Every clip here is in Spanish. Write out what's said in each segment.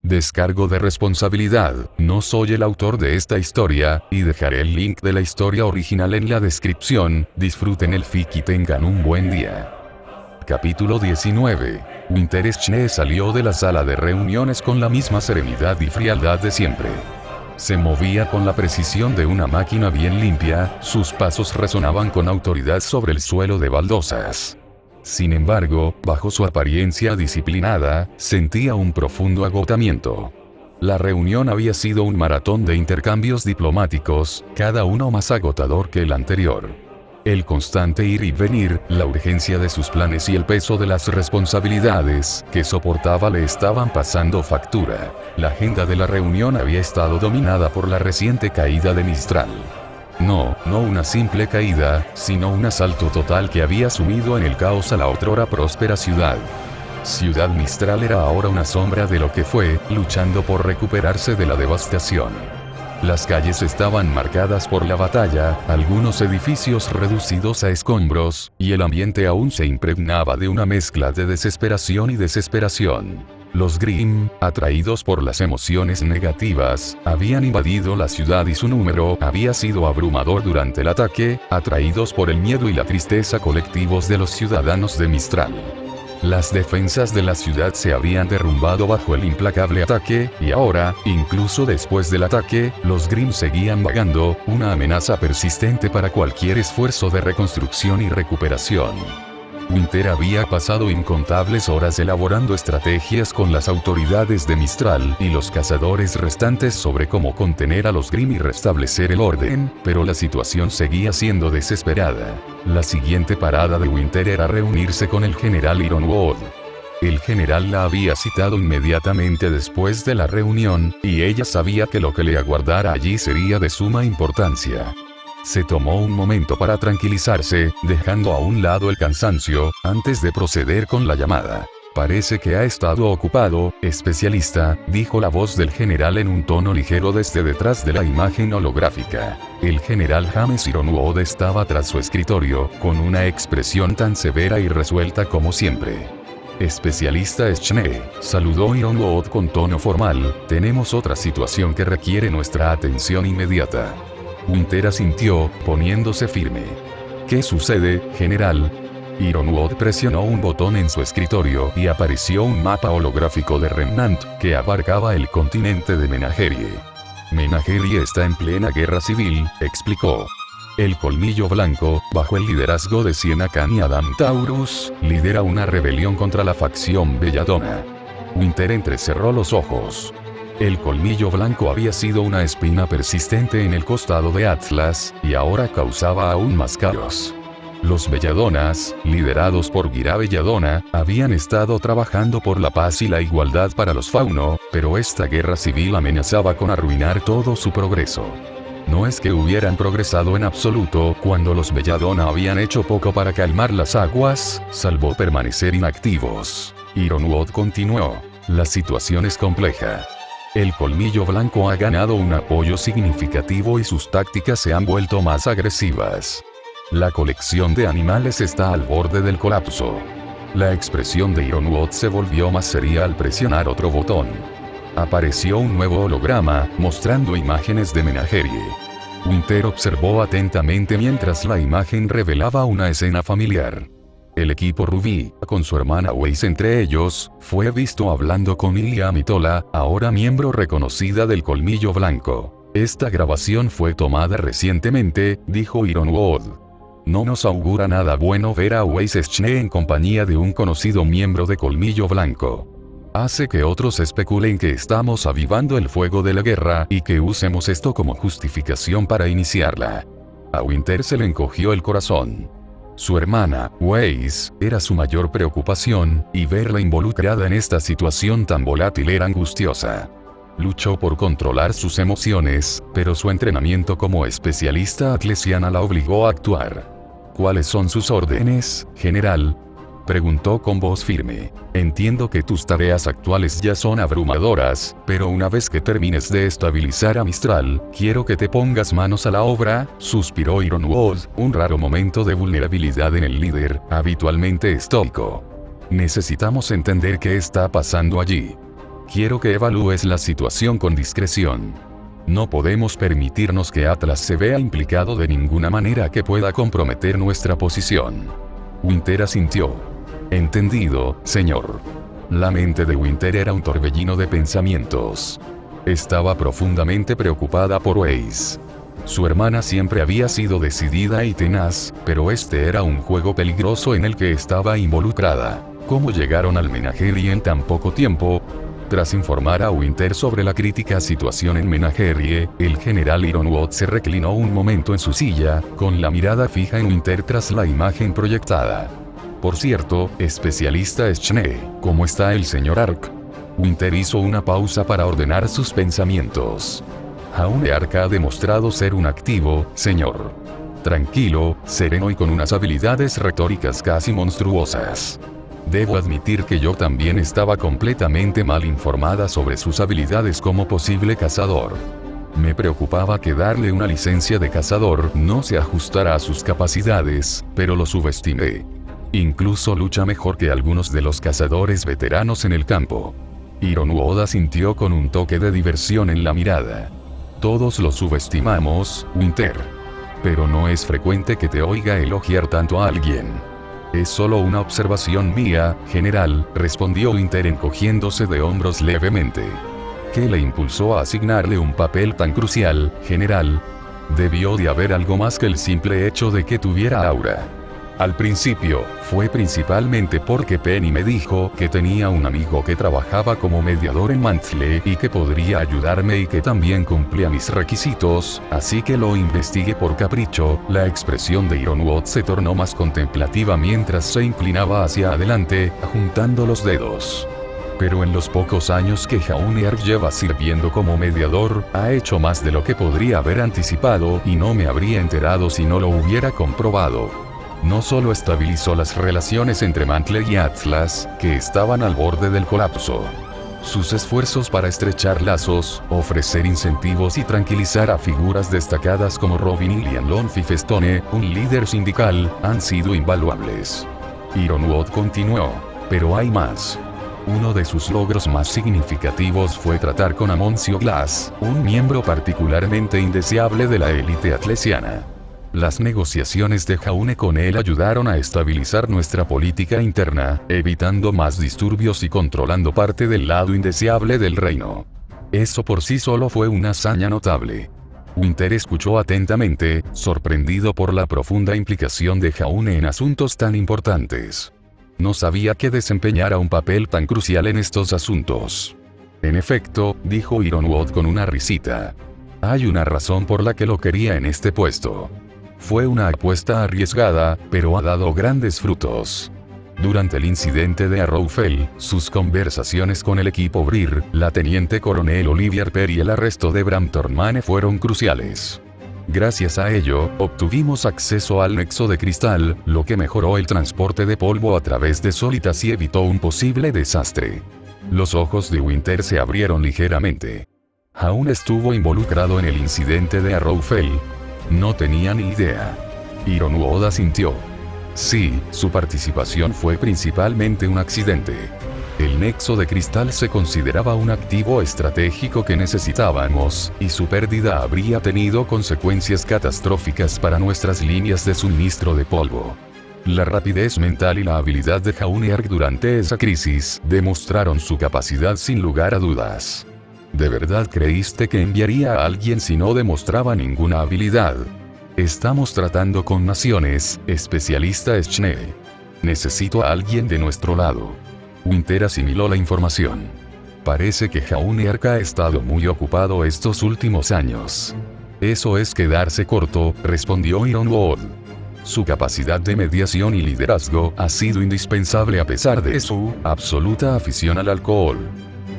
Descargo de responsabilidad, no soy el autor de esta historia, y dejaré el link de la historia original en la descripción. Disfruten el fic y tengan un buen día. Capítulo 19. Winter Schnee salió de la sala de reuniones con la misma serenidad y frialdad de siempre. Se movía con la precisión de una máquina bien limpia, sus pasos resonaban con autoridad sobre el suelo de baldosas. Sin embargo, bajo su apariencia disciplinada, sentía un profundo agotamiento. La reunión había sido un maratón de intercambios diplomáticos, cada uno más agotador que el anterior. El constante ir y venir, la urgencia de sus planes y el peso de las responsabilidades que soportaba le estaban pasando factura. La agenda de la reunión había estado dominada por la reciente caída de Mistral. No una simple caída, sino un asalto total que había sumido en el caos a la otrora próspera ciudad. Ciudad Mistral era ahora una sombra de lo que fue, luchando por recuperarse de la devastación. Las calles estaban marcadas por la batalla, algunos edificios reducidos a escombros, y el ambiente aún se impregnaba de una mezcla de desesperación y desesperación. Los Grimm, atraídos por las emociones negativas, habían invadido la ciudad y su número había sido abrumador durante el ataque, atraídos por el miedo y la tristeza colectivos de los ciudadanos de Mistral. Las defensas de la ciudad se habían derrumbado bajo el implacable ataque, y ahora, incluso después del ataque, los Grimm seguían vagando, una amenaza persistente para cualquier esfuerzo de reconstrucción y recuperación. Winter había pasado incontables horas elaborando estrategias con las autoridades de Mistral y los cazadores restantes sobre cómo contener a los Grimm y restablecer el orden, pero la situación seguía siendo desesperada. La siguiente parada de Winter era reunirse con el general Ironwood. El general la había citado inmediatamente después de la reunión, y ella sabía que lo que le aguardara allí sería de suma importancia. Se tomó un momento para tranquilizarse, dejando a un lado el cansancio, antes de proceder con la llamada. Parece que ha estado ocupado, especialista, dijo la voz del general en un tono ligero desde detrás de la imagen holográfica. El general James Ironwood estaba tras su escritorio, con una expresión tan severa y resuelta como siempre. Especialista Schnee, saludó Ironwood con tono formal, tenemos otra situación que requiere nuestra atención inmediata. Winter asintió, poniéndose firme. ¿Qué sucede, general? Ironwood presionó un botón en su escritorio y apareció un mapa holográfico de Remnant, que abarcaba el continente de Menagerie. Menagerie está en plena guerra civil, explicó. El Colmillo Blanco, bajo el liderazgo de Siena Khan y Adam Taurus, lidera una rebelión contra la facción Belladonna. Winter entrecerró los ojos. El Colmillo Blanco había sido una espina persistente en el costado de Atlas, y ahora causaba aún más caos. Los Belladonas, liderados por Gira Belladonna, habían estado trabajando por la paz y la igualdad para los Fauno, pero esta guerra civil amenazaba con arruinar todo su progreso. No es que hubieran progresado en absoluto cuando los Belladonna habían hecho poco para calmar las aguas, salvo permanecer inactivos. Ironwood continuó. La situación es compleja. El Colmillo Blanco ha ganado un apoyo significativo y sus tácticas se han vuelto más agresivas. La colección de animales está al borde del colapso. La expresión de Ironwood se volvió más seria al presionar otro botón. Apareció un nuevo holograma, mostrando imágenes de Menagerie. Winter observó atentamente mientras la imagen revelaba una escena familiar. El equipo Ruby, con su hermana Weiss entre ellos, fue visto hablando con Ilia Mitola, ahora miembro reconocida del Colmillo Blanco. Esta grabación fue tomada recientemente, dijo Ironwood. No nos augura nada bueno ver a Weiss Schnee en compañía de un conocido miembro de Colmillo Blanco. Hace que otros especulen que estamos avivando el fuego de la guerra y que usemos esto como justificación para iniciarla. A Winter se le encogió el corazón. Su hermana, Weiss, era su mayor preocupación, y verla involucrada en esta situación tan volátil era angustiosa. Luchó por controlar sus emociones, pero su entrenamiento como especialista atlesiana la obligó a actuar. ¿Cuáles son sus órdenes, general?, preguntó con voz firme. Entiendo que tus tareas actuales ya son abrumadoras, pero una vez que termines de estabilizar a Mistral, quiero que te pongas manos a la obra, suspiró Ironwood, un raro momento de vulnerabilidad en el líder, habitualmente estoico. Necesitamos entender qué está pasando allí. Quiero que evalúes la situación con discreción. No podemos permitirnos que Atlas se vea implicado de ninguna manera que pueda comprometer nuestra posición. Winter asintió. Entendido, señor. La mente de Winter era un torbellino de pensamientos. Estaba profundamente preocupada por Weiss. Su hermana siempre había sido decidida y tenaz, pero este era un juego peligroso en el que estaba involucrada. ¿Cómo llegaron al Menagerie en tan poco tiempo? Tras informar a Winter sobre la crítica situación en Menagerie, el general Ironwood se reclinó un momento en su silla, con la mirada fija en Winter tras la imagen proyectada. Por cierto, especialista Schnee, ¿cómo está el señor Ark? Winter hizo una pausa para ordenar sus pensamientos. Jaune Ark ha demostrado ser un activo, señor. Tranquilo, sereno y con unas habilidades retóricas casi monstruosas. Debo admitir que yo también estaba completamente mal informada sobre sus habilidades como posible cazador. Me preocupaba que darle una licencia de cazador no se ajustara a sus capacidades, pero lo subestimé. Incluso lucha mejor que algunos de los cazadores veteranos en el campo. Ironwood asintió con un toque de diversión en la mirada. Todos lo subestimamos, Winter. Pero no es frecuente que te oiga elogiar tanto a alguien. Es solo una observación mía, general, respondió Winter encogiéndose de hombros levemente. ¿Qué le impulsó a asignarle un papel tan crucial, general? Debió de haber algo más que el simple hecho de que tuviera aura. Al principio, fue principalmente porque Penny me dijo que tenía un amigo que trabajaba como mediador en Mantle y que podría ayudarme y que también cumplía mis requisitos, así que lo investigué por capricho. La expresión de Ironwood se tornó más contemplativa mientras se inclinaba hacia adelante, juntando los dedos. Pero en los pocos años que Jaune Ark lleva sirviendo como mediador, ha hecho más de lo que podría haber anticipado y no me habría enterado si no lo hubiera comprobado. No solo estabilizó las relaciones entre Mantle y Atlas, que estaban al borde del colapso. Sus esfuerzos para estrechar lazos, ofrecer incentivos y tranquilizar a figuras destacadas como Robin y Lian Lonfifestone, un líder sindical, han sido invaluables. Ironwood continuó. Pero hay más. Uno de sus logros más significativos fue tratar con Amoncio Glass, un miembro particularmente indeseable de la élite atlesiana. Las negociaciones de Jaune con él ayudaron a estabilizar nuestra política interna, evitando más disturbios y controlando parte del lado indeseable del reino. Eso por sí solo fue una hazaña notable. Winter escuchó atentamente, sorprendido por la profunda implicación de Jaune en asuntos tan importantes. No sabía que desempeñara un papel tan crucial en estos asuntos. En efecto, dijo Ironwood con una risita. Hay una razón por la que lo quería en este puesto. Fue una apuesta arriesgada, pero ha dado grandes frutos. Durante el incidente de Arrowfell, sus conversaciones con el equipo Brir, la teniente coronel Olivia Perry y el arresto de Bram Tormane fueron cruciales. Gracias a ello, obtuvimos acceso al nexo de cristal, lo que mejoró el transporte de polvo a través de Solitas y evitó un posible desastre. Los ojos de Winter se abrieron ligeramente. Aún estuvo involucrado en el incidente de Arrowfell. No tenía ni idea. Ironwood asintió. Sí, su participación fue principalmente un accidente. El nexo de cristal se consideraba un activo estratégico que necesitábamos, y su pérdida habría tenido consecuencias catastróficas para nuestras líneas de suministro de polvo. La rapidez mental y la habilidad de Jaune Ark durante esa crisis demostraron su capacidad sin lugar a dudas. ¿De verdad creíste que enviaría a alguien si no demostraba ninguna habilidad? Estamos tratando con naciones, especialista Schnee. Necesito a alguien de nuestro lado. Winter asimiló la información. Parece que Jaune Ark ha estado muy ocupado estos últimos años. Eso es quedarse corto, respondió Ironwood. Su capacidad de mediación y liderazgo ha sido indispensable a pesar de su absoluta afición al alcohol.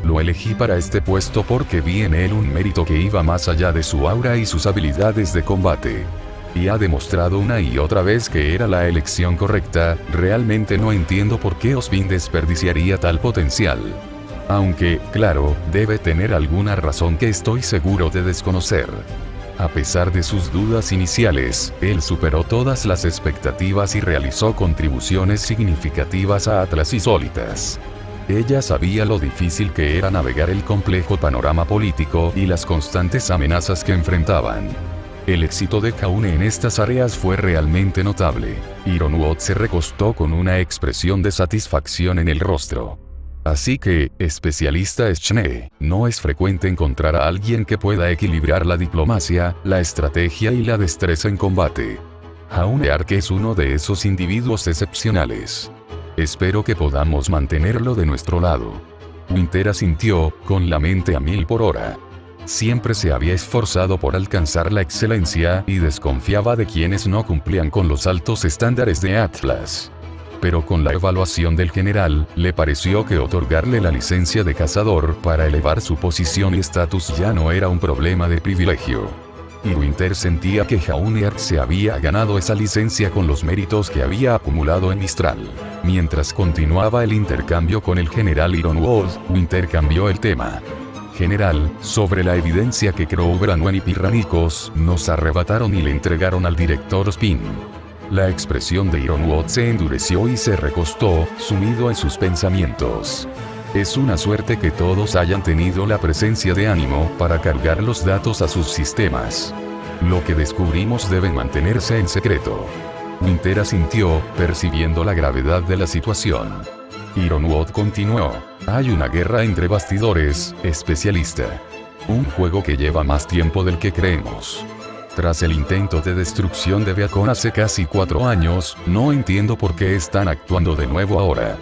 Lo elegí para este puesto porque vi en él un mérito que iba más allá de su aura y sus habilidades de combate. Y ha demostrado una y otra vez que era la elección correcta. Realmente no entiendo por qué Oswin desperdiciaría tal potencial. Aunque, claro, debe tener alguna razón que estoy seguro de desconocer. A pesar de sus dudas iniciales, él superó todas las expectativas y realizó contribuciones significativas a Atlas y Solitas. Ella sabía lo difícil que era navegar el complejo panorama político y las constantes amenazas que enfrentaban. El éxito de Jaune en estas áreas fue realmente notable. Ironwood se recostó con una expresión de satisfacción en el rostro. Así que, especialista Schne, no es frecuente encontrar a alguien que pueda equilibrar la diplomacia, la estrategia y la destreza en combate. Jaune Ark es uno de esos individuos excepcionales. Espero que podamos mantenerlo de nuestro lado. Winter asintió, con la mente a 1000 por hora. Siempre se había esforzado por alcanzar la excelencia y desconfiaba de quienes no cumplían con los altos estándares de Atlas. Pero con la evaluación del general, le pareció que otorgarle la licencia de cazador para elevar su posición y estatus ya no era un problema de privilegio. Y Winter sentía que Jaune Ark se había ganado esa licencia con los méritos que había acumulado en Mistral. Mientras continuaba el intercambio con el general Ironwood, Winter cambió el tema. General, sobre la evidencia que Crow, Branwen y Pirranicos nos arrebataron y le entregaron al director Spin. La expresión de Ironwood se endureció y se recostó, sumido en sus pensamientos. Es una suerte que todos hayan tenido la presencia de ánimo para cargar los datos a sus sistemas. Lo que descubrimos debe mantenerse en secreto. Winter asintió, percibiendo la gravedad de la situación. Ironwood continuó. Hay una guerra entre bastidores, especialista. Un juego que lleva más tiempo del que creemos. Tras el intento de destrucción de Beacon hace casi 4 años, no entiendo por qué están actuando de nuevo ahora.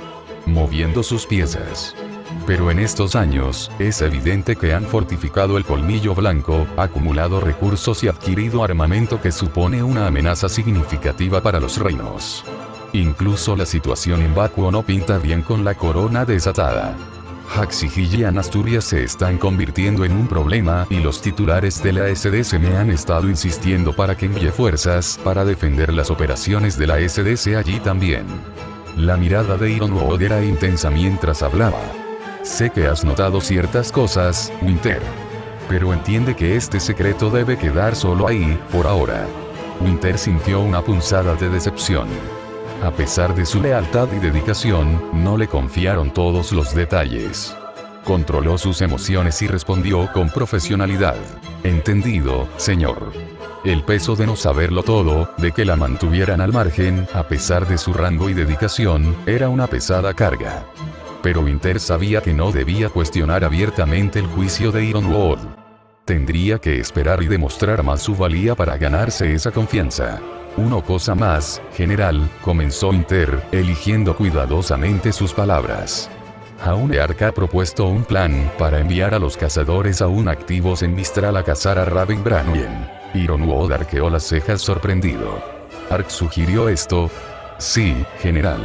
Moviendo sus piezas. Pero en estos años, es evidente que han fortificado el Colmillo Blanco, acumulado recursos y adquirido armamento que supone una amenaza significativa para los reinos. Incluso la situación en Vacuo no pinta bien con la corona desatada. Haxigille y Asturias se están convirtiendo en un problema y los titulares de la SDC me han estado insistiendo para que envíe fuerzas para defender las operaciones de la SDC allí también. La mirada de Ironwood era intensa mientras hablaba. Sé que has notado ciertas cosas, Winter. Pero entiende que este secreto debe quedar solo ahí, por ahora. Winter sintió una punzada de decepción. A pesar de su lealtad y dedicación, no le confiaron todos los detalles. Controló sus emociones y respondió con profesionalidad. Entendido, señor. El peso de no saberlo todo, de que la mantuvieran al margen, a pesar de su rango y dedicación, era una pesada carga. Pero Winter sabía que no debía cuestionar abiertamente el juicio de Ironwood. Tendría que esperar y demostrar más su valía para ganarse esa confianza. Una cosa más, general, comenzó Winter, eligiendo cuidadosamente sus palabras. Jaune Ark ha propuesto un plan para enviar a los cazadores aún activos en Mistral a cazar a Raven Branwen. Ironwood arqueó las cejas sorprendido. ¿Ark sugirió esto? Sí, general.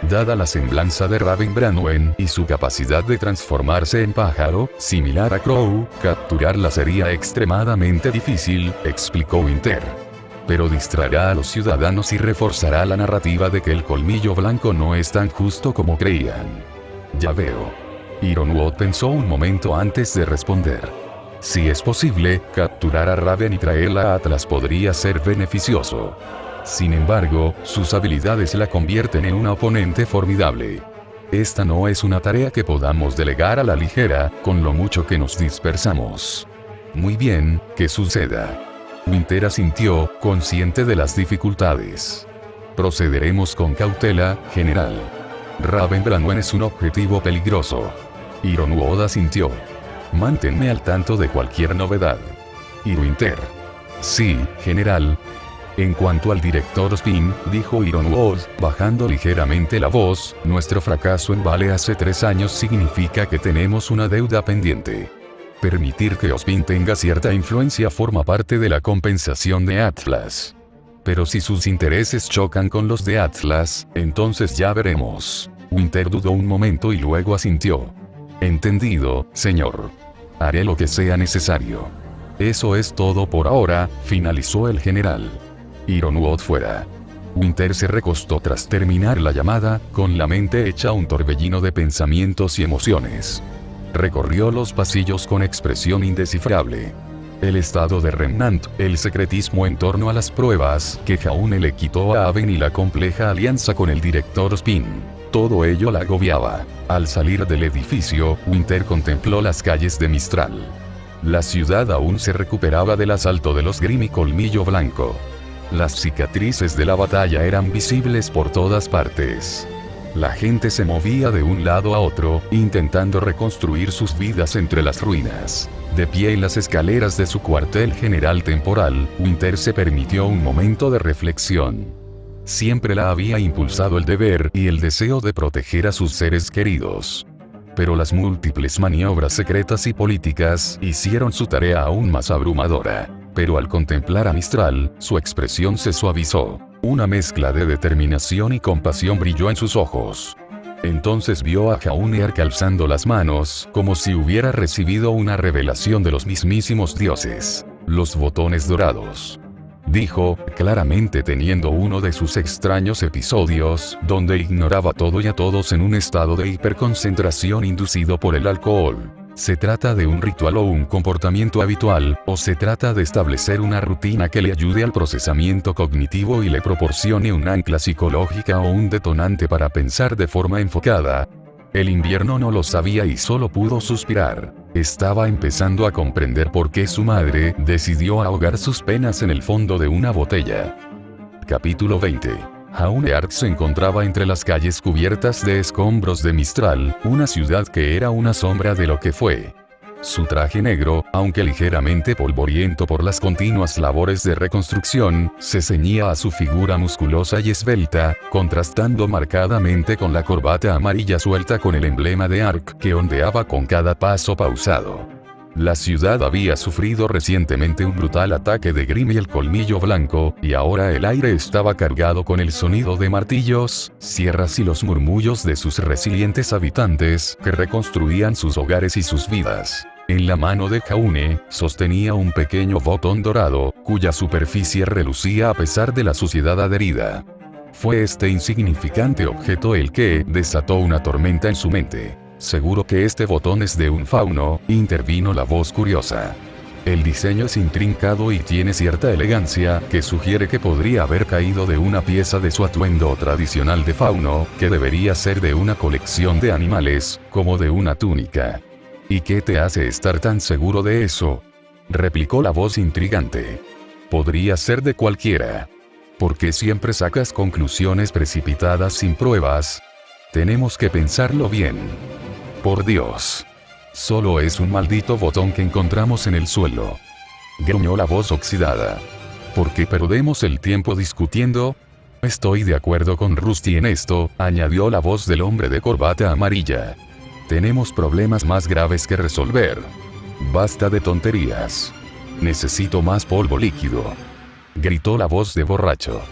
Dada la semblanza de Raven Branwen y su capacidad de transformarse en pájaro, similar a Crow, capturarla sería extremadamente difícil, explicó Winter. Pero distraerá a los ciudadanos y reforzará la narrativa de que el Colmillo Blanco no es tan justo como creían. Ya veo. Ironwood pensó un momento antes de responder. Si es posible, capturar a Raven y traerla a Atlas podría ser beneficioso. Sin embargo, sus habilidades la convierten en una oponente formidable. Esta no es una tarea que podamos delegar a la ligera, con lo mucho que nos dispersamos. Muy bien, que suceda. Winter asintió, consciente de las dificultades. Procederemos con cautela, general. Raven Branwen es un objetivo peligroso. Ironwood asintió. Manténme al tanto de cualquier novedad. Y Winter. Sí, general. En cuanto al director Spin, dijo Ironwood, bajando ligeramente la voz, nuestro fracaso en Vale hace 3 años significa que tenemos una deuda pendiente. Permitir que Ospin tenga cierta influencia forma parte de la compensación de Atlas. Pero si sus intereses chocan con los de Atlas, entonces ya veremos. Winter dudó un momento y luego asintió. Entendido, señor. Haré lo que sea necesario. Eso es todo por ahora, finalizó el general. Ironwood fuera. Winter se recostó tras terminar la llamada, con la mente hecha un torbellino de pensamientos y emociones. Recorrió los pasillos con expresión indescifrable. El estado de Remnant, el secretismo en torno a las pruebas que Jaune le quitó a Aven y la compleja alianza con el director Spin. Todo ello la agobiaba. Al salir del edificio, Winter contempló las calles de Mistral. La ciudad aún se recuperaba del asalto de los Grimm y Colmillo Blanco. Las cicatrices de la batalla eran visibles por todas partes. La gente se movía de un lado a otro, intentando reconstruir sus vidas entre las ruinas. De pie en las escaleras de su cuartel general temporal, Winter se permitió un momento de reflexión. Siempre la había impulsado el deber y el deseo de proteger a sus seres queridos. Pero las múltiples maniobras secretas y políticas hicieron su tarea aún más abrumadora. Pero al contemplar a Mistral, su expresión se suavizó. Una mezcla de determinación y compasión brilló en sus ojos. Entonces vio a Jaunear alzando las manos, como si hubiera recibido una revelación de los mismísimos dioses. Los botones dorados. Dijo, claramente teniendo uno de sus extraños episodios, donde ignoraba todo y a todos en un estado de hiperconcentración inducido por el alcohol. ¿Se trata de un ritual o un comportamiento habitual, o se trata de establecer una rutina que le ayude al procesamiento cognitivo y le proporcione un ancla psicológica o un detonante para pensar de forma enfocada? El invierno no lo sabía y solo pudo suspirar. Estaba empezando a comprender por qué su madre decidió ahogar sus penas en el fondo de una botella. Capítulo 20. Jaunear se encontraba entre las calles cubiertas de escombros de Mistral, una ciudad que era una sombra de lo que fue. Su traje negro, aunque ligeramente polvoriento por las continuas labores de reconstrucción, se ceñía a su figura musculosa y esbelta, contrastando marcadamente con la corbata amarilla suelta con el emblema de Ark que ondeaba con cada paso pausado. La ciudad había sufrido recientemente un brutal ataque de Grimm y el Colmillo Blanco, y ahora el aire estaba cargado con el sonido de martillos, sierras y los murmullos de sus resilientes habitantes, que reconstruían sus hogares y sus vidas. En la mano de Jaune, sostenía un pequeño botón dorado, cuya superficie relucía a pesar de la suciedad adherida. Fue este insignificante objeto el que desató una tormenta en su mente. «Seguro que este botón es de un fauno», intervino la voz curiosa. «El diseño es intrincado y tiene cierta elegancia, que sugiere que podría haber caído de una pieza de su atuendo tradicional de fauno, que debería ser de una colección de animales, como de una túnica». «¿Y qué te hace estar tan seguro de eso?», replicó la voz intrigante. «Podría ser de cualquiera. ¿Por qué siempre sacas conclusiones precipitadas sin pruebas? Tenemos que pensarlo bien». «Por Dios. Solo es un maldito botón que encontramos en el suelo», gruñó la voz oxidada. «¿Por qué perdemos el tiempo discutiendo?» «Estoy de acuerdo con Rusty en esto», añadió la voz del hombre de corbata amarilla. «Tenemos problemas más graves que resolver. Basta de tonterías. Necesito más polvo líquido», gritó la voz de borracho.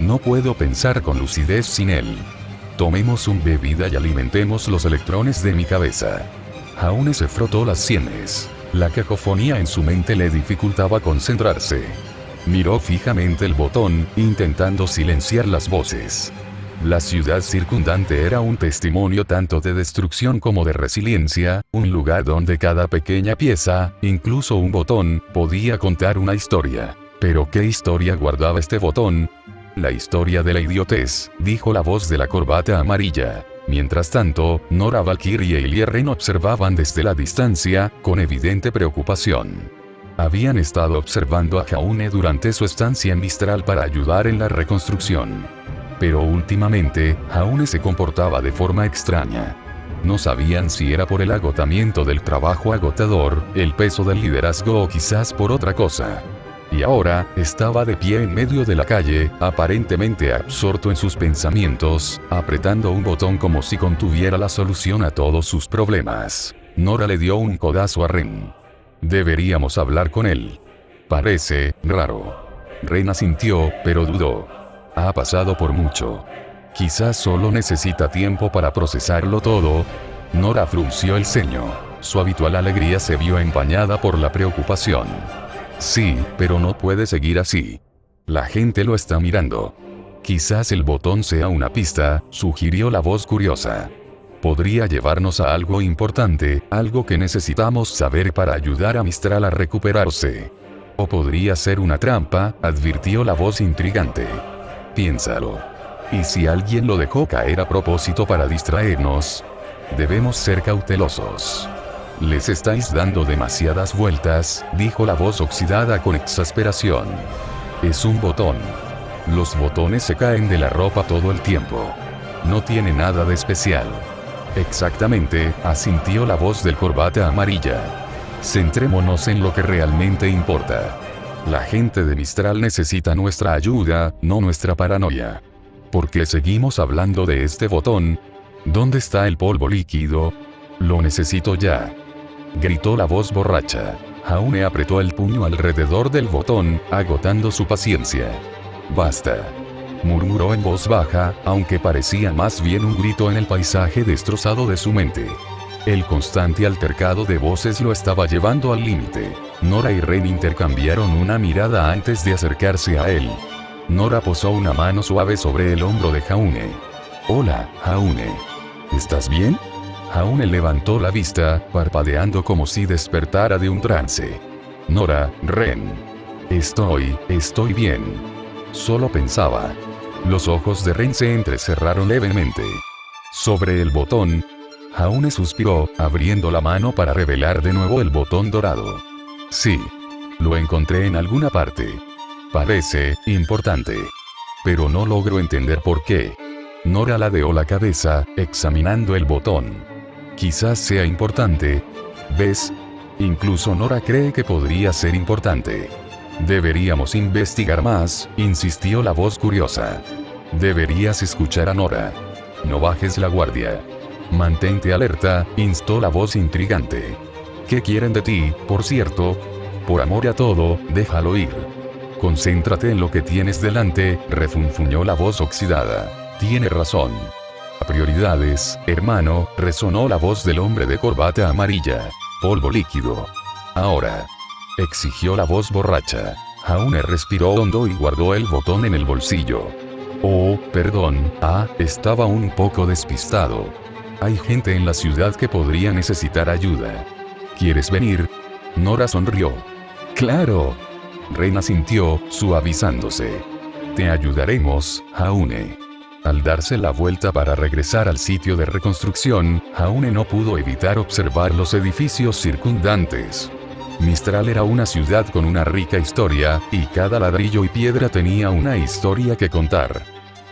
«No puedo pensar con lucidez sin él. Tomemos un bebida y alimentemos los electrones de mi cabeza». Jaune se frotó las sienes. La cacofonía en su mente le dificultaba concentrarse. Miró fijamente el botón, intentando silenciar las voces. La ciudad circundante era un testimonio tanto de destrucción como de resiliencia, un lugar donde cada pequeña pieza, incluso un botón, podía contar una historia. ¿Pero qué historia guardaba este botón? «La historia de la idiotez», dijo la voz de la corbata amarilla. Mientras tanto, Nora Valkyrie y Lierren observaban desde la distancia, con evidente preocupación. Habían estado observando a Jaune durante su estancia en Mistral para ayudar en la reconstrucción. Pero últimamente, Jaune se comportaba de forma extraña. No sabían si era por el agotamiento del trabajo agotador, el peso del liderazgo o quizás por otra cosa. Y ahora, estaba de pie en medio de la calle, aparentemente absorto en sus pensamientos, apretando un botón como si contuviera la solución a todos sus problemas. Nora le dio un codazo a Ren. «Deberíamos hablar con él. Parece raro». Ren asintió, pero dudó. «Ha pasado por mucho. Quizás solo necesita tiempo para procesarlo todo». Nora frunció el ceño. Su habitual alegría se vio empañada por la preocupación. «Sí, pero no puede seguir así. La gente lo está mirando. Quizás el botón sea una pista», sugirió la voz curiosa. «Podría llevarnos a algo importante, algo que necesitamos saber para ayudar a Mistral a recuperarse». «O podría ser una trampa», advirtió la voz intrigante. «Piénsalo». ¿Y si alguien lo dejó caer a propósito para distraernos? Debemos ser cautelosos. Les estáis dando demasiadas vueltas, dijo la voz oxidada con exasperación. Es un botón. Los botones se caen de la ropa todo el tiempo. No tiene nada de especial. Exactamente, asintió la voz del corbata amarilla. Centrémonos en lo que realmente importa. La gente de Mistral necesita nuestra ayuda, no nuestra paranoia. ¿Por qué seguimos hablando de este botón? ¿Dónde está el polvo líquido? Lo necesito ya. Gritó la voz borracha. Jaune apretó el puño alrededor del botón, agotando su paciencia. Basta. Murmuró en voz baja, aunque parecía más bien un grito en el paisaje destrozado de su mente. El constante altercado de voces lo estaba llevando al límite. Nora y Ren intercambiaron una mirada antes de acercarse a él. Nora posó una mano suave sobre el hombro de Jaune. Hola, Jaune. ¿Estás bien? Jaune levantó la vista, parpadeando como si despertara de un trance. Nora, Ren. Estoy bien. Solo pensaba. Los ojos de Ren se entrecerraron levemente. Sobre el botón, Jaune suspiró, abriendo la mano para revelar de nuevo el botón dorado. Sí. Lo encontré en alguna parte. Parece importante. Pero no logro entender por qué. Nora ladeó la cabeza, examinando el botón. Quizás sea importante. ¿Ves? Incluso Nora cree que podría ser importante. Deberíamos investigar más, insistió la voz curiosa. Deberías escuchar a Nora. No bajes la guardia. Mantente alerta, instó la voz intrigante. ¿Qué quieren de ti, por cierto? Por amor a todo, déjalo ir. Concéntrate en lo que tienes delante, refunfuñó la voz oxidada. Tiene razón. Prioridades, hermano, resonó la voz del hombre de corbata amarilla. Polvo líquido. Ahora. Exigió la voz borracha. Jaune respiró hondo y guardó el botón en el bolsillo. Oh, perdón, estaba un poco despistado. Hay gente en la ciudad que podría necesitar ayuda. ¿Quieres venir? Nora sonrió. ¡Claro! Ren asintió, suavizándose. Te ayudaremos, Jaune. Al darse la vuelta para regresar al sitio de reconstrucción, Jaune no pudo evitar observar los edificios circundantes. Mistral era una ciudad con una rica historia, y cada ladrillo y piedra tenía una historia que contar.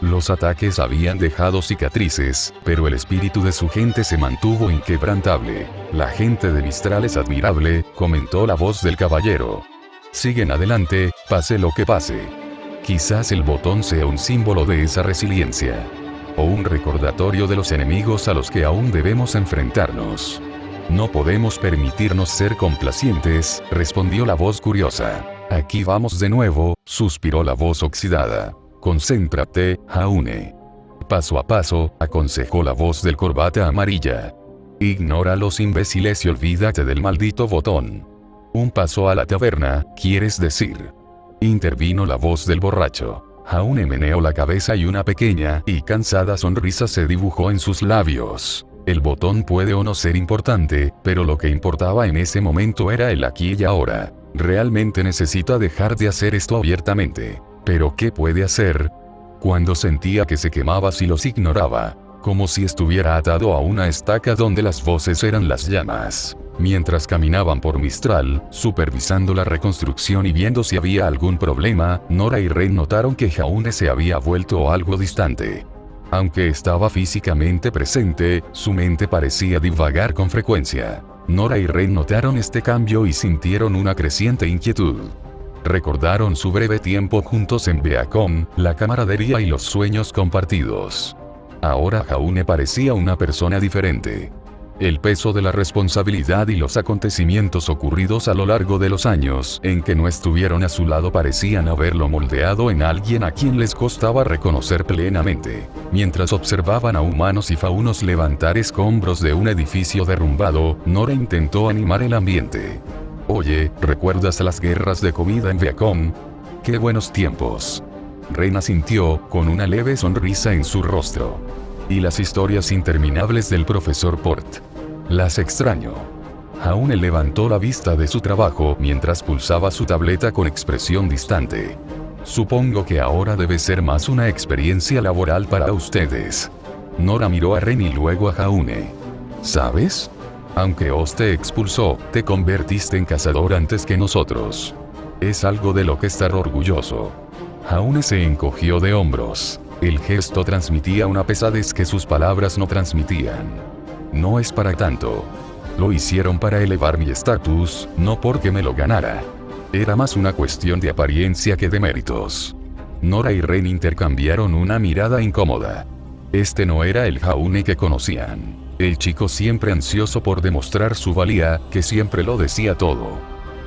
Los ataques habían dejado cicatrices, pero el espíritu de su gente se mantuvo inquebrantable. La gente de Mistral es admirable, comentó la voz del caballero. Siguen adelante, pase lo que pase. Quizás el botón sea un símbolo de esa resiliencia. O un recordatorio de los enemigos a los que aún debemos enfrentarnos. No podemos permitirnos ser complacientes, respondió la voz curiosa. Aquí vamos de nuevo, suspiró la voz oxidada. Concéntrate, Jaune. Paso a paso, aconsejó la voz del corbata amarilla. Ignora a los imbéciles y olvídate del maldito botón. Un paso a la taberna, ¿quieres decir? Intervino la voz del borracho. Jaune meneó la cabeza y una pequeña y cansada sonrisa se dibujó en sus labios. El botón puede o no ser importante, pero lo que importaba en ese momento era el aquí y ahora. Realmente necesita dejar de hacer esto abiertamente. ¿Pero qué puede hacer? Cuando sentía que se quemaba si los ignoraba, como si estuviera atado a una estaca donde las voces eran las llamas. Mientras caminaban por Mistral, supervisando la reconstrucción y viendo si había algún problema, Nora y Ren notaron que Jaune se había vuelto algo distante. Aunque estaba físicamente presente, su mente parecía divagar con frecuencia. Nora y Ren notaron este cambio y sintieron una creciente inquietud. Recordaron su breve tiempo juntos en Beacon, la camaradería y los sueños compartidos. Ahora Jaune parecía una persona diferente. El peso de la responsabilidad y los acontecimientos ocurridos a lo largo de los años en que no estuvieron a su lado parecían haberlo moldeado en alguien a quien les costaba reconocer plenamente. Mientras observaban a humanos y faunos levantar escombros de un edificio derrumbado, Nora intentó animar el ambiente. Oye, ¿recuerdas las guerras de comida en Beacon? ¡Qué buenos tiempos! Ren asintió, con una leve sonrisa en su rostro. Y las historias interminables del profesor Port. Las extraño. Jaune levantó la vista de su trabajo mientras pulsaba su tableta con expresión distante. Supongo que ahora debe ser más una experiencia laboral para ustedes. Nora miró a Ren y luego a Jaune. ¿Sabes? Aunque Oz te expulsó, te convertiste en cazador antes que nosotros. Es algo de lo que estar orgulloso. Jaune se encogió de hombros. El gesto transmitía una pesadez que sus palabras no transmitían. No es para tanto. Lo hicieron para elevar mi estatus, no porque me lo ganara. Era más una cuestión de apariencia que de méritos. Nora y Ren intercambiaron una mirada incómoda. Este no era el Jaune que conocían. El chico siempre ansioso por demostrar su valía, que siempre lo decía todo.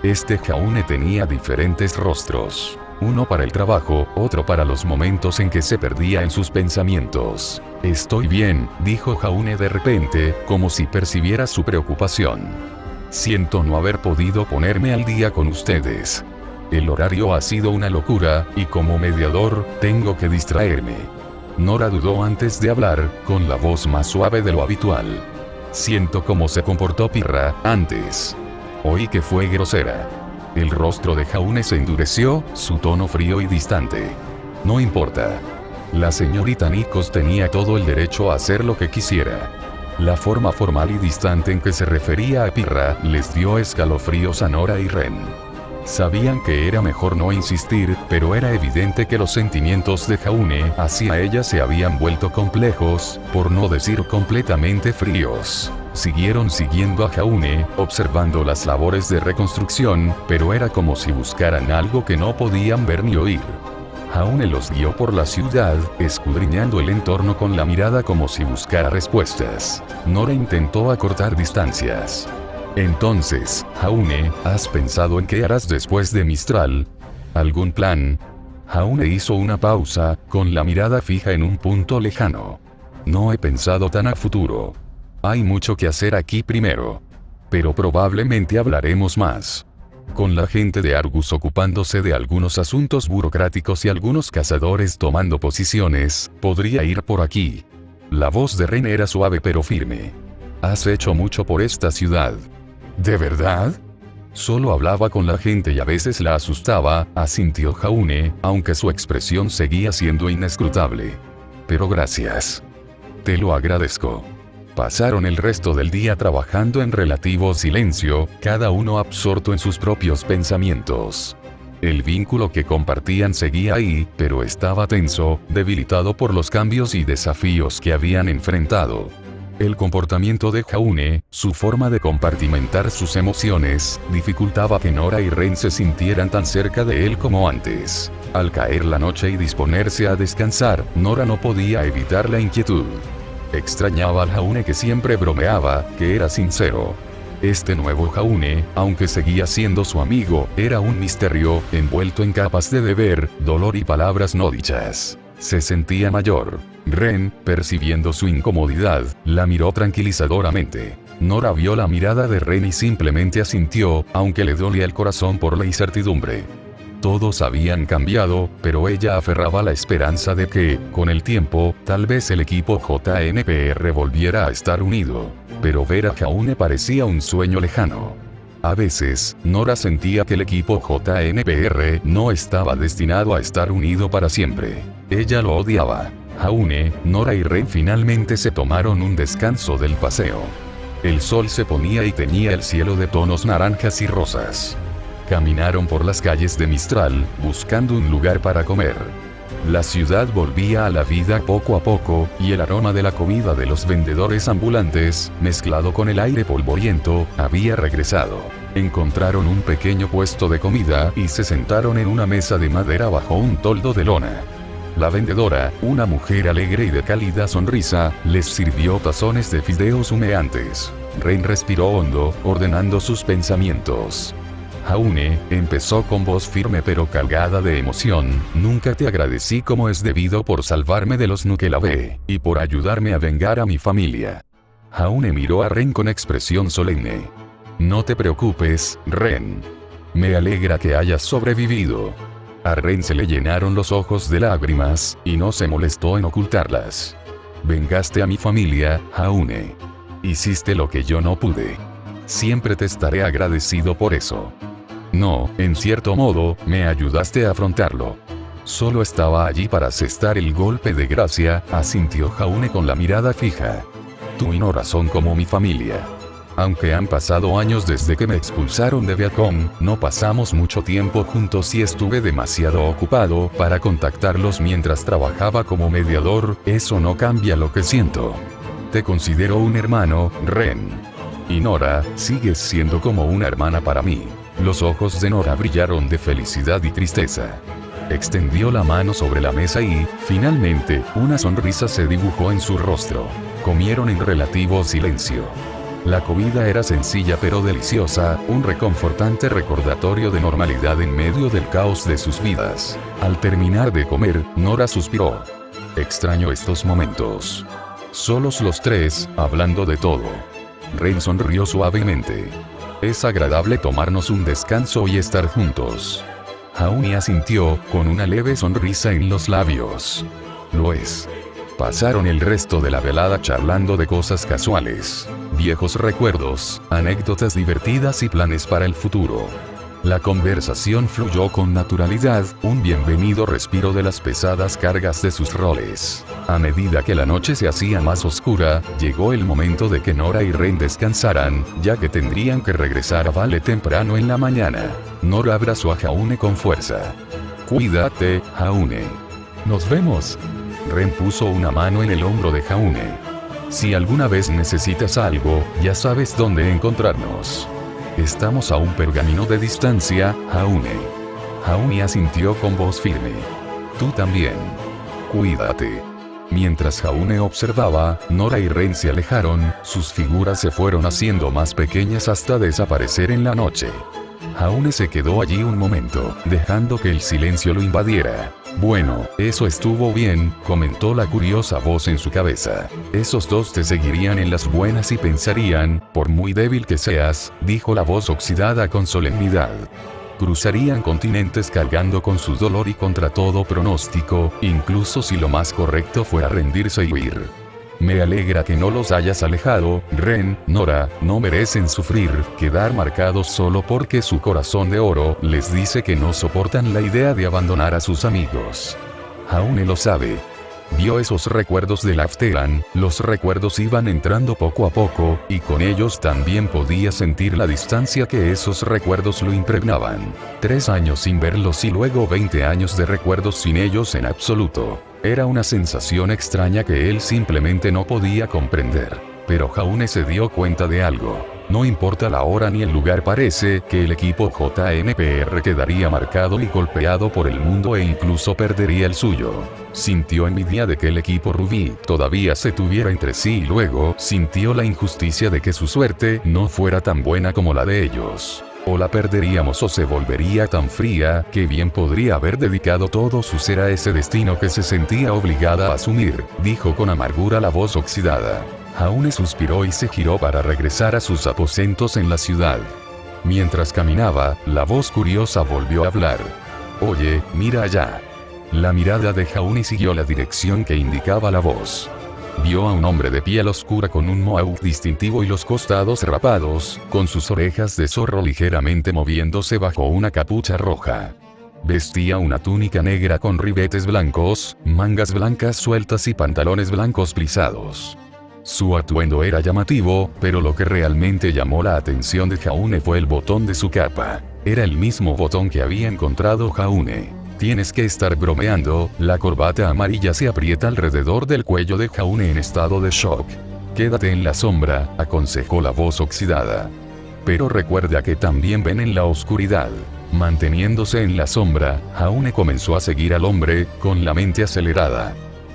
Este Jaune tenía diferentes rostros. Uno para el trabajo, otro para los momentos en que se perdía en sus pensamientos. Estoy bien, dijo Jaune de repente, como si percibiera su preocupación. Siento no haber podido ponerme al día con ustedes. El horario ha sido una locura, y como mediador, tengo que distraerme. Nora dudó antes de hablar, con la voz más suave de lo habitual. Siento cómo se comportó Pirra, antes. Oí que fue grosera. El rostro de Jaune se endureció, su tono frío y distante. No importa. La señorita Nikos tenía todo el derecho a hacer lo que quisiera. La forma formal y distante en que se refería a Pirra les dio escalofríos a Nora y Ren. Sabían que era mejor no insistir, pero era evidente que los sentimientos de Jaune hacia ella se habían vuelto complejos, por no decir completamente fríos. Siguieron siguiendo a Jaune, observando las labores de reconstrucción, pero era como si buscaran algo que no podían ver ni oír. Jaune los guió por la ciudad, escudriñando el entorno con la mirada como si buscara respuestas. Nora intentó acortar distancias. Entonces, Jaune, ¿has pensado en qué harás después de Mistral? ¿Algún plan? Jaune hizo una pausa, con la mirada fija en un punto lejano. No he pensado tan a futuro. Hay mucho que hacer aquí primero. Pero probablemente hablaremos más. Con la gente de Argus ocupándose de algunos asuntos burocráticos y algunos cazadores tomando posiciones, podría ir por aquí. La voz de Ren era suave pero firme. Has hecho mucho por esta ciudad. ¿De verdad? Solo hablaba con la gente y a veces la asustaba, asintió Jaune, aunque su expresión seguía siendo inescrutable. Pero gracias. Te lo agradezco. Pasaron el resto del día trabajando en relativo silencio, cada uno absorto en sus propios pensamientos. El vínculo que compartían seguía ahí, pero estaba tenso, debilitado por los cambios y desafíos que habían enfrentado. El comportamiento de Jaune, su forma de compartimentar sus emociones, dificultaba que Nora y Ren se sintieran tan cerca de él como antes. Al caer la noche y disponerse a descansar, Nora no podía evitar la inquietud. Extrañaba al Jaune que siempre bromeaba, que era sincero. Este nuevo Jaune, aunque seguía siendo su amigo, era un misterio, envuelto en capas de deber, dolor y palabras no dichas. Se sentía mayor. Ren, percibiendo su incomodidad, la miró tranquilizadoramente. Nora vio la mirada de Ren y simplemente asintió, aunque le dolía el corazón por la incertidumbre. Todos habían cambiado, pero ella aferraba la esperanza de que, con el tiempo, tal vez el equipo JNPR volviera a estar unido. Pero ver a Jaune parecía un sueño lejano. A veces, Nora sentía que el equipo JNPR no estaba destinado a estar unido para siempre. Ella lo odiaba. Jaune, Nora y Ren finalmente se tomaron un descanso del paseo. El sol se ponía y teñía el cielo de tonos naranjas y rosas. Caminaron por las calles de Mistral, buscando un lugar para comer. La ciudad volvía a la vida poco a poco, y el aroma de la comida de los vendedores ambulantes, mezclado con el aire polvoriento, había regresado. Encontraron un pequeño puesto de comida y se sentaron en una mesa de madera bajo un toldo de lona. La vendedora, una mujer alegre y de cálida sonrisa, les sirvió tazones de fideos humeantes. Ren respiró hondo, ordenando sus pensamientos. Jaune, empezó con voz firme pero cargada de emoción, nunca te agradecí como es debido por salvarme de los Nukelave, y por ayudarme a vengar a mi familia. Jaune miró a Ren con expresión solemne. No te preocupes, Ren. Me alegra que hayas sobrevivido. A Ren se le llenaron los ojos de lágrimas, y no se molestó en ocultarlas. Vengaste a mi familia, Jaune. Hiciste lo que yo no pude. Siempre te estaré agradecido por eso. No, en cierto modo, me ayudaste a afrontarlo. Solo estaba allí para asestar el golpe de gracia, asintió Jaune con la mirada fija. Tú y Nora son como mi familia. Aunque han pasado años desde que me expulsaron de Viacom, no pasamos mucho tiempo juntos y estuve demasiado ocupado para contactarlos mientras trabajaba como mediador, eso no cambia lo que siento. Te considero un hermano, Ren. Y Nora, sigues siendo como una hermana para mí. Los ojos de Nora brillaron de felicidad y tristeza. Extendió la mano sobre la mesa y, finalmente, una sonrisa se dibujó en su rostro. Comieron en relativo silencio. La comida era sencilla pero deliciosa, un reconfortante recordatorio de normalidad en medio del caos de sus vidas. Al terminar de comer, Nora suspiró. Extraño estos momentos. Solos los tres, hablando de todo. Ren sonrió suavemente. Es agradable tomarnos un descanso y estar juntos. Jaune asintió, con una leve sonrisa en los labios. Lo es. Pasaron el resto de la velada charlando de cosas casuales, viejos recuerdos, anécdotas divertidas y planes para el futuro. La conversación fluyó con naturalidad, un bienvenido respiro de las pesadas cargas de sus roles. A medida que la noche se hacía más oscura, llegó el momento de que Nora y Ren descansaran, ya que tendrían que regresar a Vale temprano en la mañana. Nora abrazó a Jaune con fuerza. Cuídate, Jaune. Nos vemos. Ren puso una mano en el hombro de Jaune. Si alguna vez necesitas algo, ya sabes dónde encontrarnos. Estamos a un pergamino de distancia, Jaune. Jaune asintió con voz firme. Tú también. Cuídate. Mientras Jaune observaba, Nora y Ren se alejaron, sus figuras se fueron haciendo más pequeñas hasta desaparecer en la noche. Jaune se quedó allí un momento, dejando que el silencio lo invadiera. Bueno, eso estuvo bien, comentó la curiosa voz en su cabeza. Esos dos te seguirían en las buenas y pensarían, por muy débil que seas, dijo la voz oxidada con solemnidad. Cruzarían continentes cargando con su dolor y contra todo pronóstico, incluso si lo más correcto fuera rendirse y huir. Me alegra que no los hayas alejado, Ren, Nora, no merecen sufrir, quedar marcados solo porque su corazón de oro les dice que no soportan la idea de abandonar a sus amigos. Jaune lo sabe. Vio esos recuerdos de Laftelan, los recuerdos iban entrando poco a poco, y con ellos también podía sentir la distancia que esos recuerdos lo impregnaban. 3 años sin verlos y luego 20 años de recuerdos sin ellos en absoluto. Era una sensación extraña que él simplemente no podía comprender. Pero Jaune se dio cuenta de algo. No importa la hora ni el lugar, parece que el equipo JNPR quedaría marcado y golpeado por el mundo e incluso perdería el suyo. Sintió envidia de que el equipo Rubí todavía se tuviera entre sí y luego sintió la injusticia de que su suerte no fuera tan buena como la de ellos. O la perderíamos o se volvería tan fría que bien podría haber dedicado todo su ser a ese destino que se sentía obligada a asumir, dijo con amargura la voz oxidada. Jaune suspiró y se giró para regresar a sus aposentos en la ciudad. Mientras caminaba, la voz curiosa volvió a hablar. Oye, mira allá. La mirada de Jaune siguió la dirección que indicaba la voz. Vio a un hombre de piel oscura con un mohawk distintivo y los costados rapados, con sus orejas de zorro ligeramente moviéndose bajo una capucha roja. Vestía una túnica negra con ribetes blancos, mangas blancas sueltas y pantalones blancos plisados. Su atuendo era llamativo, pero lo que realmente llamó la atención de Jaune fue el botón de su capa. Era el mismo botón que había encontrado Jaune. Tienes que estar bromeando, la corbata amarilla se aprieta alrededor del cuello de Jaune en estado de shock. Quédate en la sombra, aconsejó la voz oxidada. Pero recuerda que también ven en la oscuridad. Manteniéndose en la sombra, Jaune comenzó a seguir al hombre, con la mente acelerada.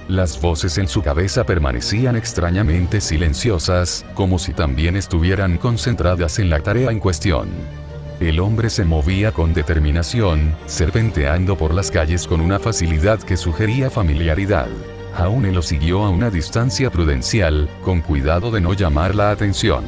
Las voces en su cabeza permanecían extrañamente silenciosas, como si también estuvieran concentradas en la tarea en cuestión. El hombre se movía con determinación, serpenteando por las calles con una facilidad que sugería familiaridad. Jaune lo siguió a una distancia prudencial, con cuidado de no llamar la atención.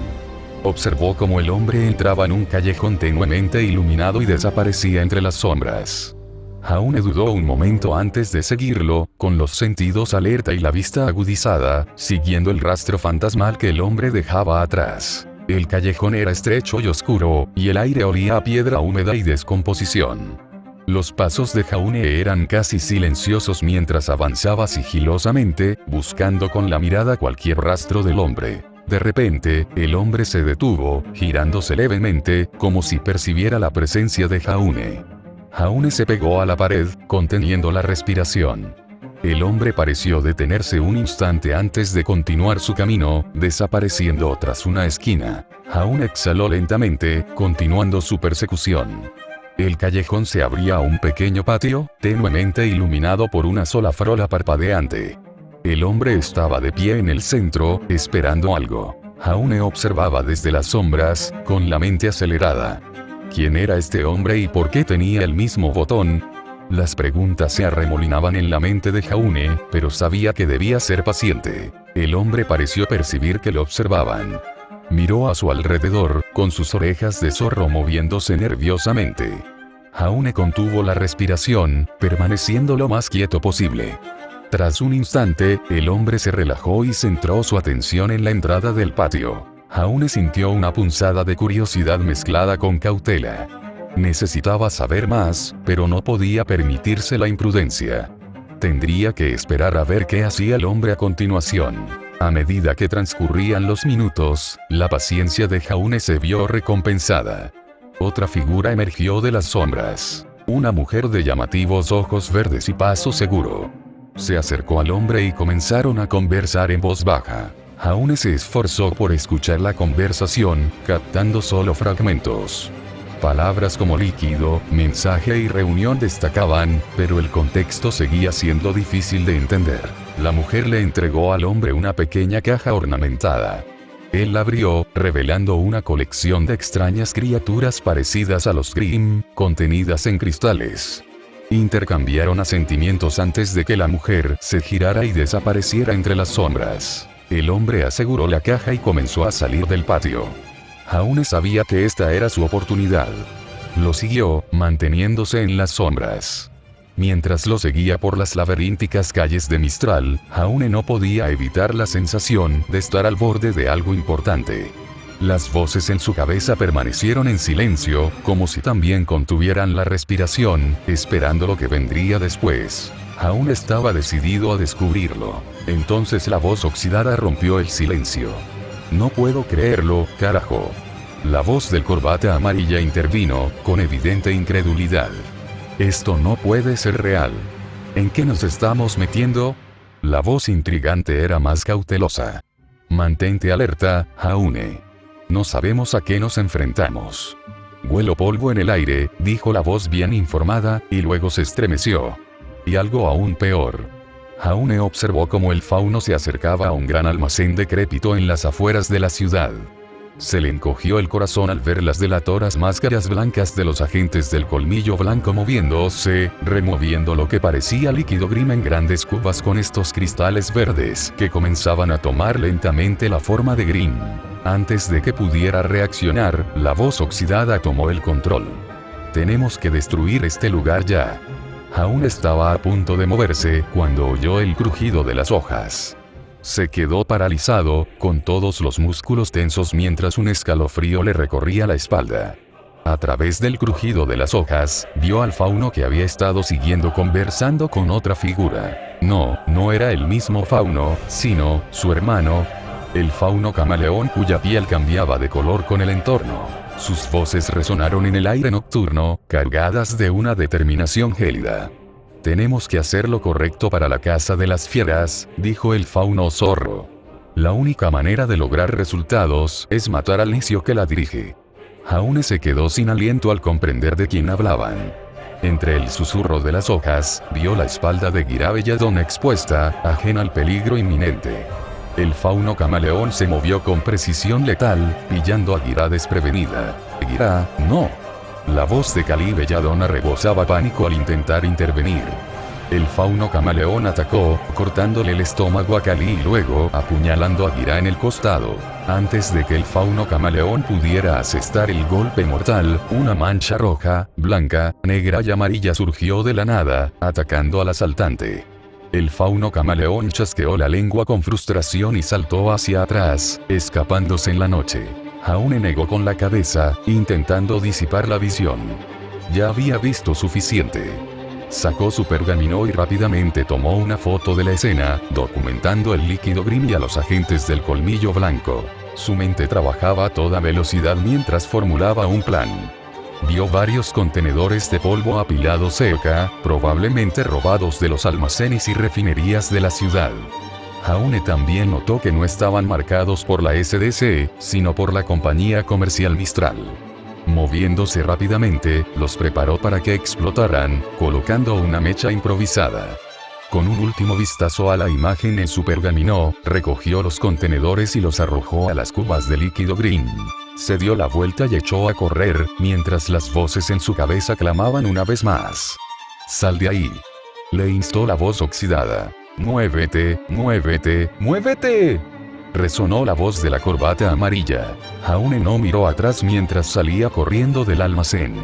Observó cómo el hombre entraba en un callejón tenuemente iluminado y desaparecía entre las sombras. Jaune dudó un momento antes de seguirlo, con los sentidos alerta y la vista agudizada, siguiendo el rastro fantasmal que el hombre dejaba atrás. El callejón era estrecho y oscuro, y el aire olía a piedra húmeda y descomposición. Los pasos de Jaune eran casi silenciosos mientras avanzaba sigilosamente, buscando con la mirada cualquier rastro del hombre. De repente, el hombre se detuvo, girándose levemente, como si percibiera la presencia de Jaune. Jaune se pegó a la pared, conteniendo la respiración. El hombre pareció detenerse un instante antes de continuar su camino, desapareciendo tras una esquina. Jaune exhaló lentamente, continuando su persecución. El callejón se abría a un pequeño patio, tenuemente iluminado por una sola farola parpadeante. El hombre estaba de pie en el centro, esperando algo. Jaune observaba desde las sombras, con la mente acelerada. ¿Quién era este hombre y por qué tenía el mismo botón? Las preguntas se arremolinaban en la mente de Jaune, pero sabía que debía ser paciente. El hombre pareció percibir que lo observaban. Miró a su alrededor, con sus orejas de zorro moviéndose nerviosamente. Jaune contuvo la respiración, permaneciendo lo más quieto posible. Tras un instante, el hombre se relajó y centró su atención en la entrada del patio. Jaune sintió una punzada de curiosidad mezclada con cautela. Necesitaba saber más, pero no podía permitirse la imprudencia. Tendría que esperar a ver qué hacía el hombre a continuación. A medida que transcurrían los minutos, la paciencia de Jaune se vio recompensada. Otra figura emergió de las sombras. Una mujer de llamativos ojos verdes y paso seguro. Se acercó al hombre y comenzaron a conversar en voz baja. Jaune se esforzó por escuchar la conversación, captando solo fragmentos. Palabras como líquido, mensaje y reunión destacaban, pero el contexto seguía siendo difícil de entender. La mujer le entregó al hombre una pequeña caja ornamentada. Él la abrió, revelando una colección de extrañas criaturas parecidas a los Grimm, contenidas en cristales. Intercambiaron asentimientos antes de que la mujer se girara y desapareciera entre las sombras. El hombre aseguró la caja y comenzó a salir del patio. Jaune sabía que esta era su oportunidad. Lo siguió, manteniéndose en las sombras. Mientras lo seguía por las laberínticas calles de Mistral, Jaune no podía evitar la sensación de estar al borde de algo importante. Las voces en su cabeza permanecieron en silencio, como si también contuvieran la respiración, esperando lo que vendría después. Jaune estaba decidido a descubrirlo. Entonces la voz oxidada rompió el silencio. No puedo creerlo, carajo. La voz del corbata amarilla intervino, con evidente incredulidad. Esto no puede ser real. ¿En qué nos estamos metiendo? La voz intrigante era más cautelosa. Mantente alerta, Jaune. No sabemos a qué nos enfrentamos. Huelo polvo en el aire, dijo la voz bien informada, y luego se estremeció. Y algo aún peor. Jaune observó cómo el fauno se acercaba a un gran almacén decrépito en las afueras de la ciudad. Se le encogió el corazón al ver las delatoras máscaras blancas de los agentes del colmillo blanco moviéndose, removiendo lo que parecía líquido Grimm en grandes cubas con estos cristales verdes que comenzaban a tomar lentamente la forma de Grimm. Antes de que pudiera reaccionar, la voz oxidada tomó el control. Tenemos que destruir este lugar ya. Jaune estaba a punto de moverse cuando oyó el crujido de las hojas. Se quedó paralizado, con todos los músculos tensos mientras un escalofrío le recorría la espalda. A través del crujido de las hojas, vio al fauno que había estado siguiendo conversando con otra figura. No era el mismo fauno, sino su hermano, el fauno camaleón cuya piel cambiaba de color con el entorno. Sus voces resonaron en el aire nocturno, cargadas de una determinación gélida. Tenemos que hacer lo correcto para la casa de las fieras, dijo el fauno zorro. La única manera de lograr resultados es matar al necio que la dirige. Jaune se quedó sin aliento al comprender de quién hablaban. Entre el susurro de las hojas, vio la espalda de Gira Belladón expuesta, ajena al peligro inminente. El fauno camaleón se movió con precisión letal, pillando a Gira desprevenida. Gira, no. La voz de Cali Belladona rebosaba pánico al intentar intervenir. El fauno camaleón atacó, cortándole el estómago a Cali y luego apuñalando a Gira en el costado. Antes de que el fauno camaleón pudiera asestar el golpe mortal, una mancha roja, blanca, negra y amarilla surgió de la nada, atacando al asaltante. El fauno camaleón chasqueó la lengua con frustración y saltó hacia atrás, escapándose en la noche. Jaune negó con la cabeza, intentando disipar la visión. Ya había visto suficiente. Sacó su pergamino y rápidamente tomó una foto de la escena, documentando el líquido Grimm y a los agentes del Colmillo Blanco. Su mente trabajaba a toda velocidad mientras formulaba un plan. Vio varios contenedores de polvo apilados cerca, probablemente robados de los almacenes y refinerías de la ciudad. Jaune también notó que no estaban marcados por la SDC, sino por la compañía comercial Mistral. Moviéndose rápidamente, los preparó para que explotaran, colocando una mecha improvisada. Con un último vistazo a la imagen en su pergamino, recogió los contenedores y los arrojó a las cubas de líquido Grimm. Se dio la vuelta y echó a correr, mientras las voces en su cabeza clamaban una vez más. «¡Sal de ahí!», le instó la voz oxidada. «¡Muévete, muévete, muévete!», resonó la voz de la corbata amarilla. Jaune no miró atrás mientras salía corriendo del almacén.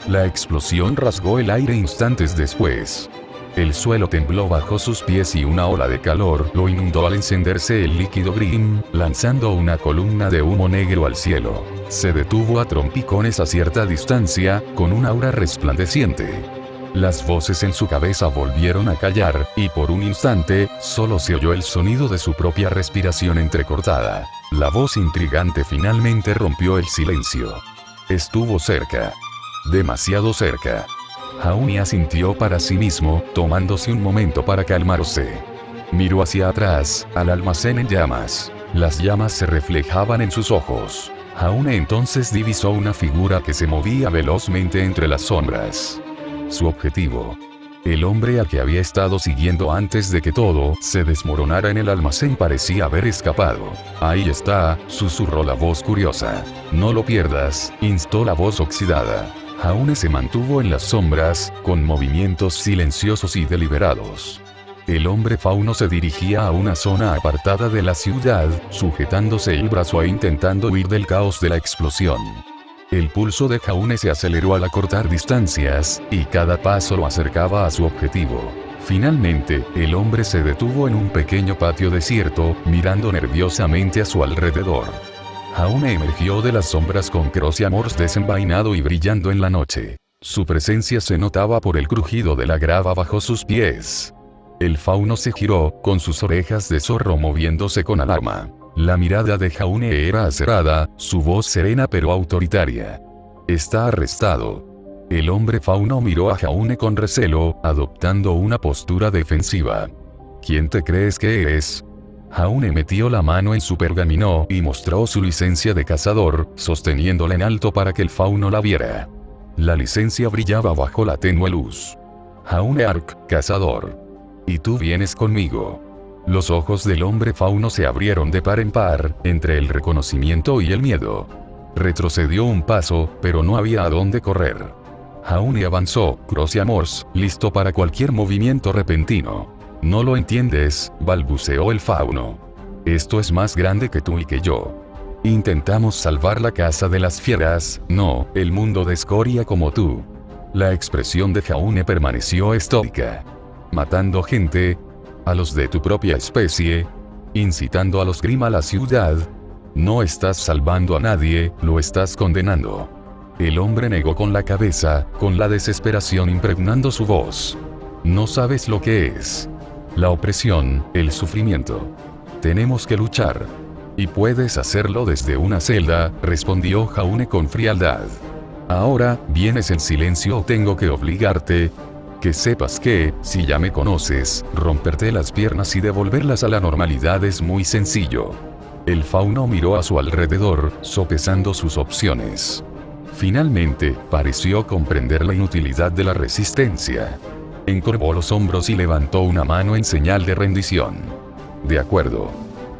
La explosión rasgó el aire instantes después. El suelo tembló bajo sus pies y una ola de calor lo inundó al encenderse el líquido Grimm, lanzando una columna de humo negro al cielo. Se detuvo a trompicones a cierta distancia, con un aura resplandeciente. Las voces en su cabeza volvieron a callar, y por un instante, solo se oyó el sonido de su propia respiración entrecortada. La voz intrigante finalmente rompió el silencio. Estuvo cerca. Demasiado cerca. Jaune asintió para sí mismo, tomándose un momento para calmarse. Miró hacia atrás, al almacén en llamas. Las llamas se reflejaban en sus ojos. Jaune entonces divisó una figura que se movía velozmente entre las sombras. Su objetivo. El hombre al que había estado siguiendo antes de que todo se desmoronara en el almacén parecía haber escapado. «Ahí está», susurró la voz curiosa. «No lo pierdas», instó la voz oxidada. Jaune se mantuvo en las sombras, con movimientos silenciosos y deliberados. El hombre fauno se dirigía a una zona apartada de la ciudad, sujetándose el brazo e intentando huir del caos de la explosión. El pulso de Jaune se aceleró al acortar distancias, y cada paso lo acercaba a su objetivo. Finalmente, el hombre se detuvo en un pequeño patio desierto, mirando nerviosamente a su alrededor. Jaune emergió de las sombras con Crocia Morse desenvainado y brillando en la noche. Su presencia se notaba por el crujido de la grava bajo sus pies. El fauno se giró, con sus orejas de zorro moviéndose con alarma. La mirada de Jaune era acerada, su voz serena pero autoritaria. «Está arrestado». El hombre fauno miró a Jaune con recelo, adoptando una postura defensiva. «¿Quién te crees que eres?». Jaune metió la mano en su pergamino y mostró su licencia de cazador, sosteniéndola en alto para que el fauno la viera. La licencia brillaba bajo la tenue luz. «Jaune Ark, cazador. Y tú vienes conmigo». Los ojos del hombre fauno se abrieron de par en par, entre el reconocimiento y el miedo. Retrocedió un paso, pero no había a dónde correr. Jaune avanzó, Crocia Morse, listo para cualquier movimiento repentino. «No lo entiendes», balbuceó el fauno. «Esto es más grande que tú y que yo. Intentamos salvar la casa de las fieras, no el mundo de escoria como tú». La expresión de Jaune permaneció estoica. «Matando gente, a los de tu propia especie, incitando a los Grimm a la ciudad. No estás salvando a nadie, lo estás condenando». El hombre negó con la cabeza, con la desesperación impregnando su voz. «No sabes lo que es. La opresión, el sufrimiento. Tenemos que luchar. Y puedes hacerlo desde una celda», respondió Jaune con frialdad. «Ahora, vienes en silencio o tengo que obligarte. Que sepas que, si ya me conoces, romperte las piernas y devolverlas a la normalidad es muy sencillo». El fauno miró a su alrededor, sopesando sus opciones. Finalmente, pareció comprender la inutilidad de la resistencia. Encorvó los hombros y levantó una mano en señal de rendición. «De acuerdo.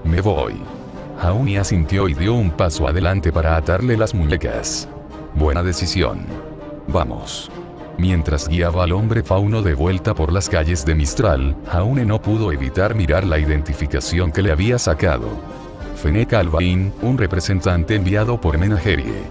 Me voy». Jaune asintió y dio un paso adelante para atarle las muñecas. «Buena decisión. Vamos». Mientras guiaba al hombre fauno de vuelta por las calles de Mistral, Jaune no pudo evitar mirar la identificación que le había sacado. Fennec Albain, un representante enviado por Menagerie.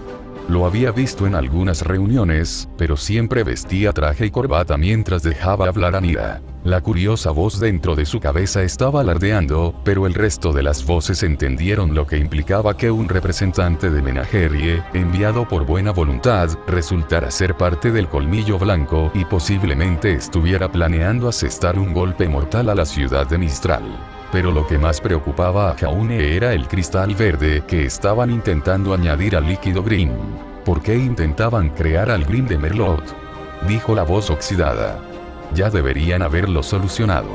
Lo había visto en algunas reuniones, pero siempre vestía traje y corbata mientras dejaba hablar a Nira. La curiosa voz dentro de su cabeza estaba alardeando, pero el resto de las voces entendieron lo que implicaba que un representante de Menagerie, enviado por buena voluntad, resultara ser parte del Colmillo Blanco y posiblemente estuviera planeando asestar un golpe mortal a la ciudad de Mistral. Pero lo que más preocupaba a Jaune era el cristal verde que estaban intentando añadir al líquido Grimm. ¿Por qué intentaban crear al Grimm de Merlot? Dijo la voz oxidada. Ya deberían haberlo solucionado.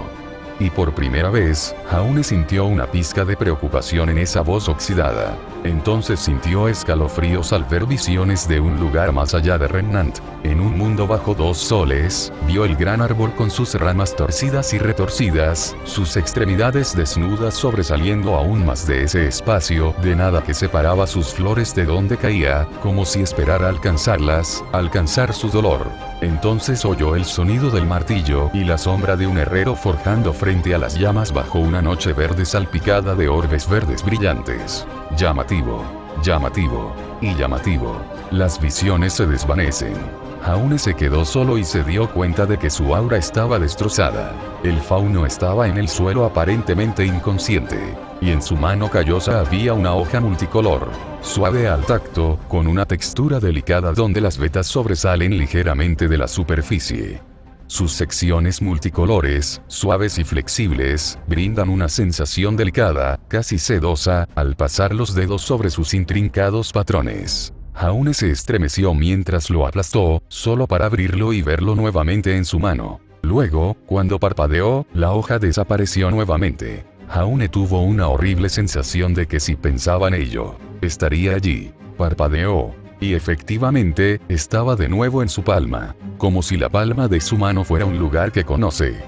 Y por primera vez, Jaune sintió una pizca de preocupación en esa voz oxidada. Entonces sintió escalofríos al ver visiones de un lugar más allá de Remnant. En un mundo bajo 2 soles, vio el gran árbol con sus ramas torcidas y retorcidas, sus extremidades desnudas sobresaliendo aún más de ese espacio de nada que separaba sus flores de donde caía, como si esperara alcanzarlas, alcanzar su dolor. Entonces oyó el sonido del martillo y la sombra de un herrero forjando frente a las llamas bajo una noche verde salpicada de orbes verdes brillantes. Llamativo, llamativo, y llamativo. Las visiones se desvanecen. Jaune se quedó solo y se dio cuenta de que su aura estaba destrozada. El fauno estaba en el suelo aparentemente inconsciente, y en su mano callosa había una hoja multicolor, suave al tacto, con una textura delicada donde las vetas sobresalen ligeramente de la superficie. Sus secciones multicolores, suaves y flexibles, brindan una sensación delicada, casi sedosa, al pasar los dedos sobre sus intrincados patrones. Jaune se estremeció mientras lo aplastó, solo para abrirlo y verlo nuevamente en su mano. Luego, cuando parpadeó, la hoja desapareció nuevamente. Jaune tuvo una horrible sensación de que si pensaba en ello, estaría allí. Parpadeó. Y efectivamente, estaba de nuevo en su palma. Como si la palma de su mano fuera un lugar que conoce.